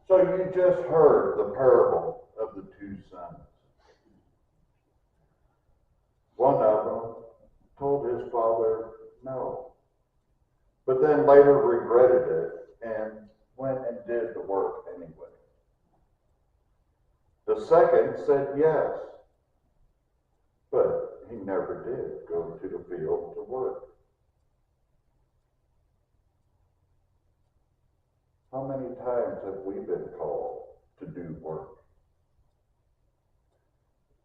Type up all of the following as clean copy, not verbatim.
So you just heard the parable of the two sons. One of them told his father no, but then later regretted it and went and did the work anyway. The second said yes, but he never did go to the field to work. How many times have we been called to do work?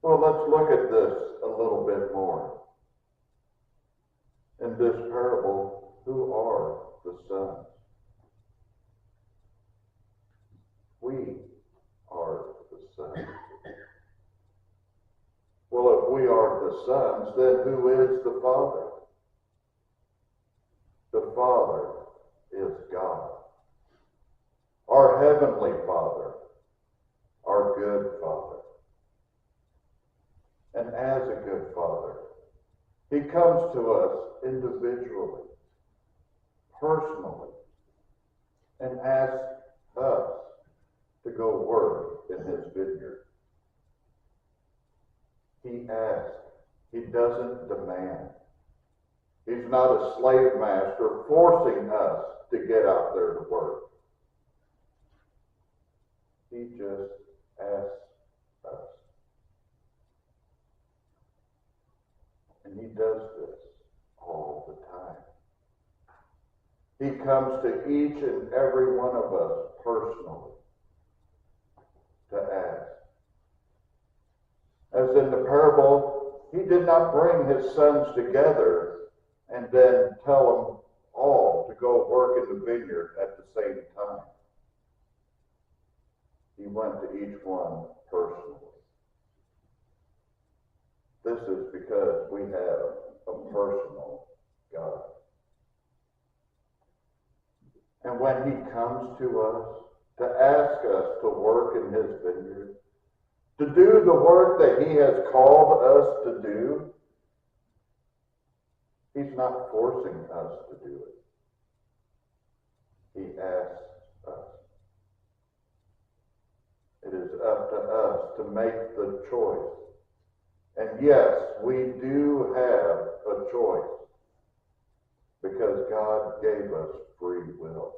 Well, let's look at this a little bit more. In this parable, who are the sons? We are the sons. Well, if we are the sons, then who is the Father? The Father is God. Our Heavenly Father, our good Father. And as a good Father, He comes to us individually, personally, and asks us to go work in His vineyard. He asks. He doesn't demand. He's not a slave master forcing us to get out there to work. He just asks us. And He does this all the time. He comes to each and every one of us personally to ask. As in the parable, He did not bring His sons together and then tell them all to go work in the vineyard at the same time. He went to each one personally. This is because we have a personal God. And when He comes to us to ask us to work in His vineyard, to do the work that He has called us to do, He's not forcing us to do it. He asks us. It is up to us to make the choice. And yes, we do have a choice because God gave us free will.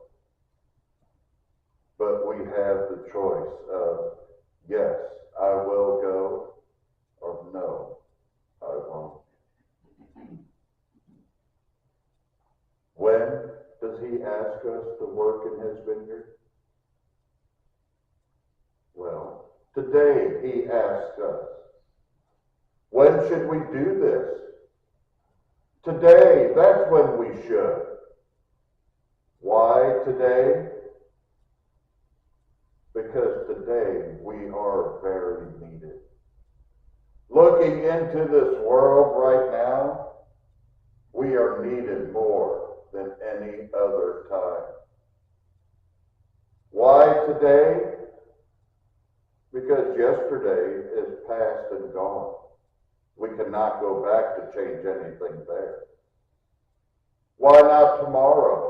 But we have the choice of, yes, I will go, or no, I won't. When does He ask us to work in His vineyard? Well, today He asks us. When should we do this? Today, that's when we should. Why today? Because today we are very needed. Looking into this world right now, we are needed more than any other time. Why today? Because yesterday is past and gone. We cannot go back to change anything there. Why not tomorrow?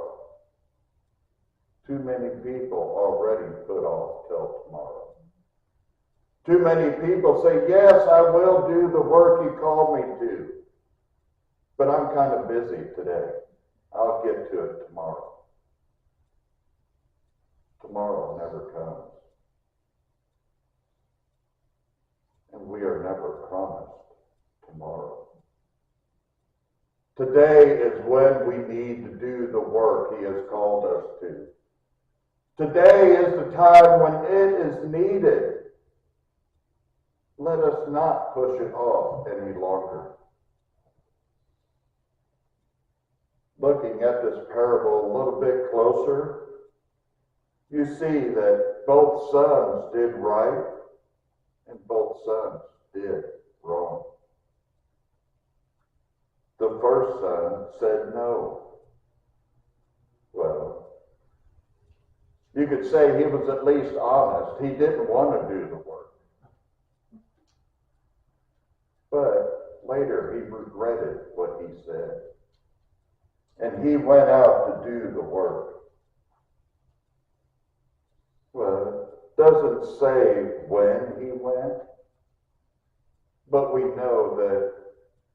Too many people already put off till tomorrow. Too many people say, yes, I will do the work He called me to, but I'm kind of busy today. I'll get to it tomorrow. Tomorrow never comes. And we are never promised tomorrow. Today is when we need to do the work He has called us to. Today is the time when it is needed. Let us not push it off any longer. Looking at this parable a little bit closer, you see that both sons did right and both sons did wrong. The first son said no. Well, you could say he was at least honest. He didn't want to do the work. But later he regretted what he said. And he went out to do the work. Well, doesn't say when he went, but we know that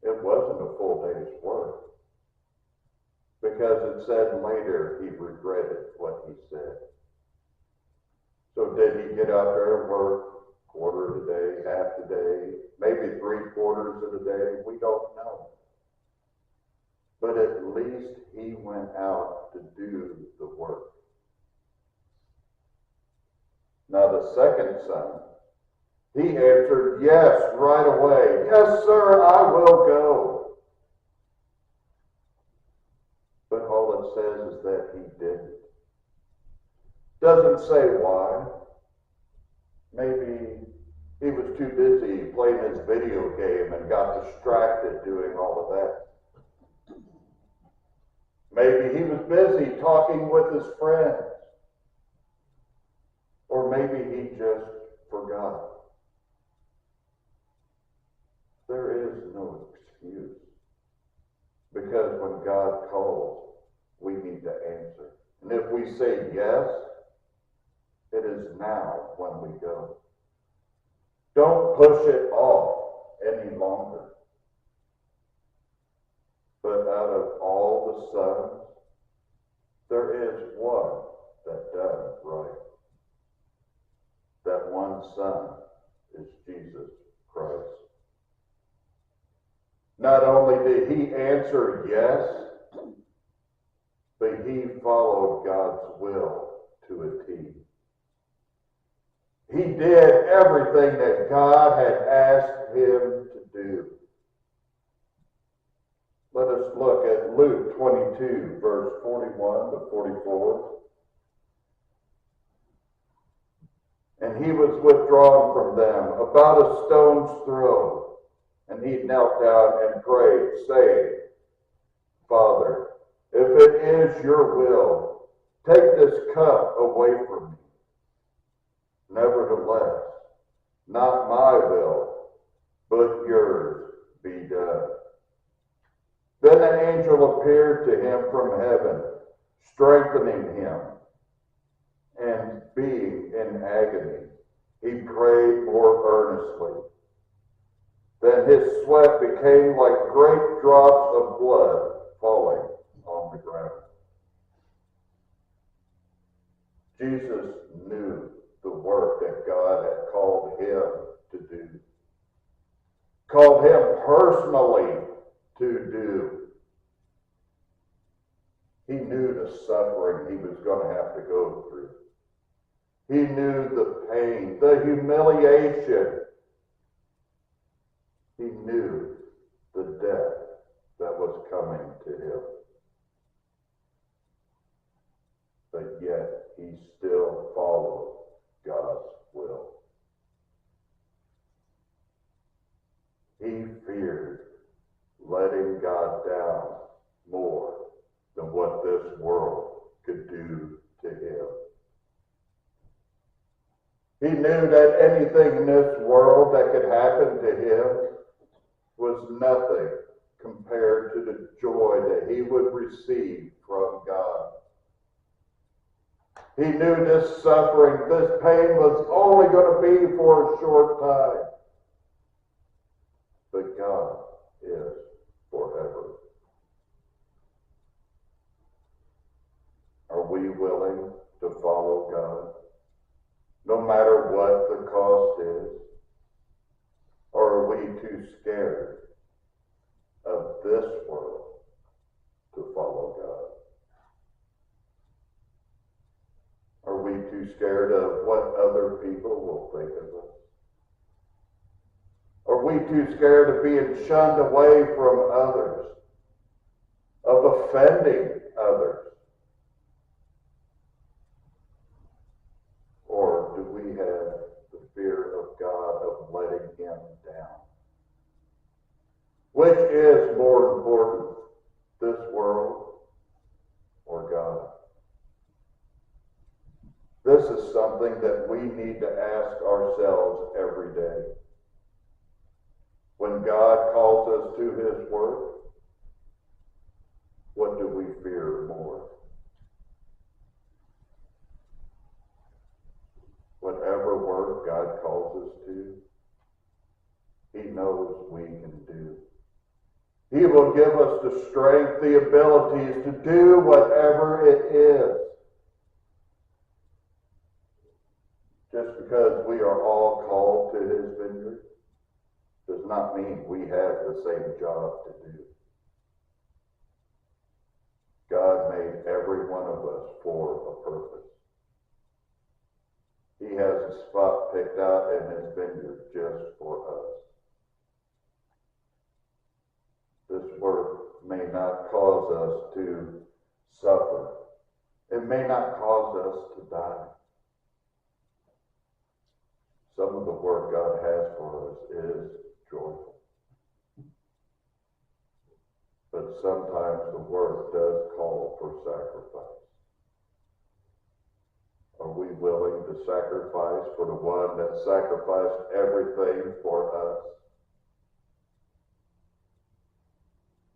it wasn't a full day's work. Because it said later he regretted what he said. So did he get out there and work quarter of the day, half the day, maybe 3/4 of the day? We don't know. But at least he went out to do the work. Now the second son, he answered yes right away. Yes, sir, I will go. But all it says is that he didn't. Doesn't say why. Maybe he was too busy playing his video game and got distracted doing all of that. Maybe he was busy talking with his friends. Or maybe he just forgot. There is no excuse. Because when God calls, we need to answer. And if we say yes, it is now when we go. Don't push it off any longer. But out of all the sons, there is one that does right. That one son is Jesus Christ. Not only did he answer yes, but he followed God's will to a T. He did everything that God had asked him to do. Let us look at Luke 22, verse 41 to 44. And he was withdrawn from them about a stone's throw, and he knelt down and prayed, saying, Father, if it is your will, take this cup away from me. Nevertheless, not my will, but yours be done. Then an angel appeared to him from heaven, strengthening him, and being in agony, he prayed more earnestly. Then his sweat became like great drops of blood falling on the ground. Jesus knew the work that God had called him to do. Called him personally to do. He knew the suffering he was going to have to go through. He knew the pain, the humiliation. He knew the death that was coming to him. But yet, he still followed God's will. He feared letting God down more than what this world could do to him. He knew that anything in this world that could happen to him was nothing compared to the joy that he would receive from God. He knew this suffering, this pain was only going to be for a short time. But God is forever. Are we willing to follow God? No matter what the cost is? Or are we too scared of this world to follow God? Are we too scared of what other people will think of us? Are we too scared of being shunned away from others? Of offending others? Or do we have the fear of God of letting him down? Which is more important, this world or God? This is something that we need to ask ourselves every day. When God calls us to his work, what do we fear more? Whatever we can do. He will give us the strength, the abilities to do whatever it is. Just because we are all called to his vineyard does not mean we have the same job to do. God made every one of us for a purpose. He has a spot picked out in his vineyard just for us. This work may not cause us to suffer. It may not cause us to die. Some of the work God has for us is joyful. But sometimes the work does call for sacrifice. Are we willing to sacrifice for the one that sacrificed everything for us?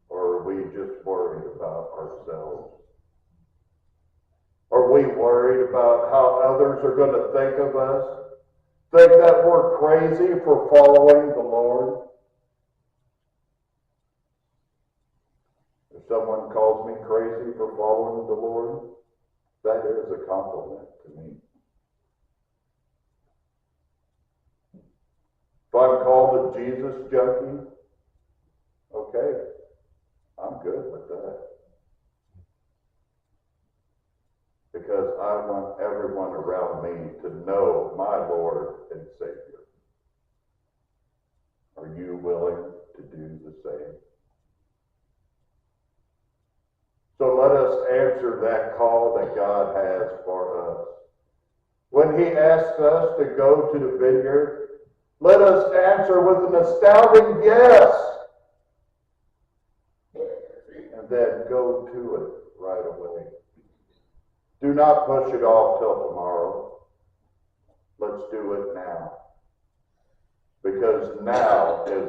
Or are we just worried about ourselves? Are we worried about how others are going to think of us? Think that we're crazy for following the Lord? If someone calls me crazy for following the Lord, that is a compliment to me. If I'm called a Jesus junkie, okay, I'm good with that. Because I want everyone around me to know my Lord and Savior. Are you willing to do the same? So let us answer that call that God has for us. When he asks us to go to the vineyard, let us answer with an astounding yes. And then go to it right away. Do not push it off till tomorrow. Let's do it now. Because now is